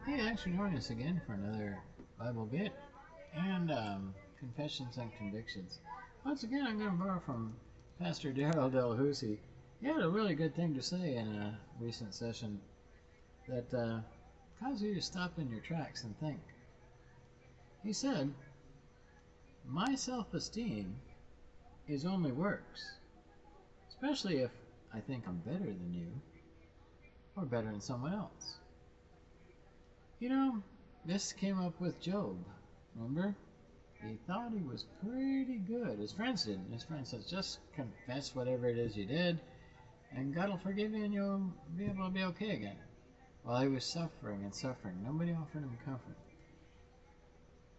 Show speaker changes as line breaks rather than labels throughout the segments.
Hey, thanks for joining us again for another Bible bit and Confessions and Convictions. Once again, I'm going to borrow from Pastor Darrell Delahousie. He had a really good thing to say in a recent session that causes you to stop in your tracks and think. He said, "My self-esteem is only works, especially if I think I'm better than you or better than someone else." You know, this came up with Job, remember? He thought he was pretty good. His friends didn't. His friend says, just confess whatever it is you did, and God will forgive you and you'll be able to be okay again. While he was suffering and suffering, nobody offered him comfort.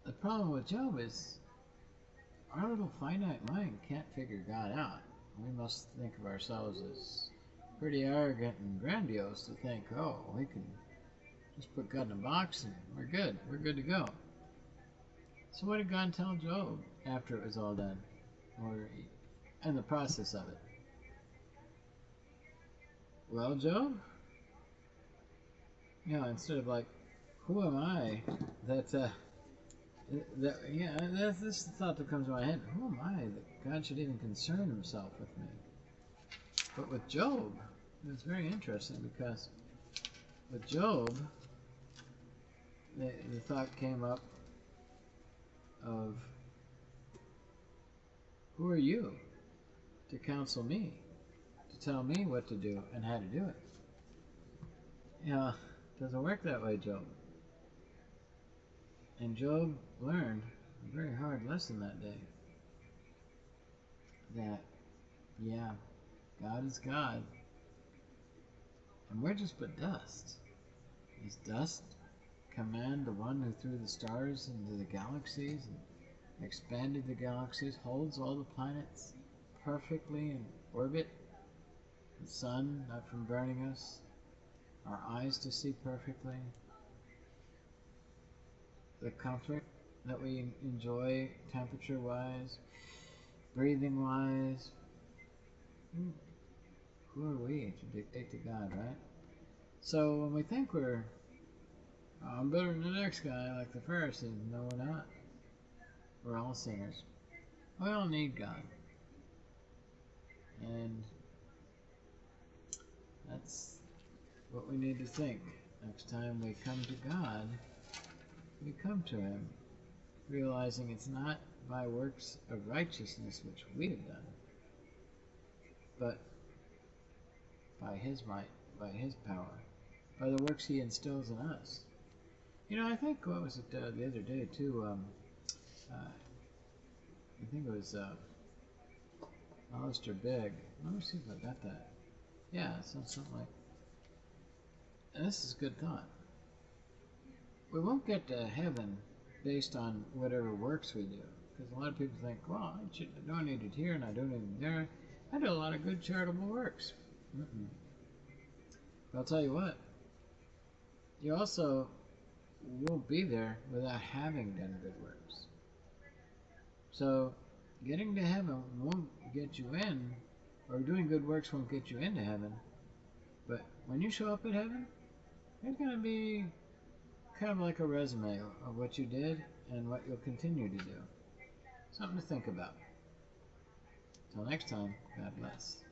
The problem with Job is our little finite mind can't figure God out. We must think of ourselves as pretty arrogant and grandiose to think, oh, we can just put God in a box and we're good. We're good to go. So what did God tell Job after it was all done? Or in the process of it? Well, Job? You know, instead of like, who am I? That's the thought that comes to my head. Who am I that God should even concern himself with me? But with Job, it's very interesting because with Job, the thought came up of, who are you to counsel me, to tell me what to do and how to do it? You know, it doesn't work that way, Job. And Job learned a very hard lesson that day. That, yeah, God is God, and we're just but dust. Is dust command the one who threw the stars into the galaxies and expanded the galaxies, holds all the planets perfectly in orbit, the sun not from burning us, our eyes to see perfectly, the comfort that we enjoy temperature-wise, breathing-wise? Who are we to dictate to God, right? So when we think I'm better than the next guy, like the Pharisees, no, we're not. We're all sinners. We all need God. And that's what we need to think. Next time we come to God, we come to Him, realizing it's not by works of righteousness which we have done, but by His might, by His power, by the works He instills in us. You know, I think, what was it the other day too, I think it was Alistair Begg. Let me see if I got that. Yeah, something like, and this is a good thought. We won't get to heaven based on whatever works we do. Because a lot of people think, well, I donated here and I donated there. I did a lot of good charitable works. But I'll tell you what, you also won't be there without having done good works. So getting to heaven won't get you in, or doing good works won't get you into heaven. But when you show up at heaven, there's going to be kind of like a resume of what you did and what you'll continue to do. Something to think about. Till next time, God bless.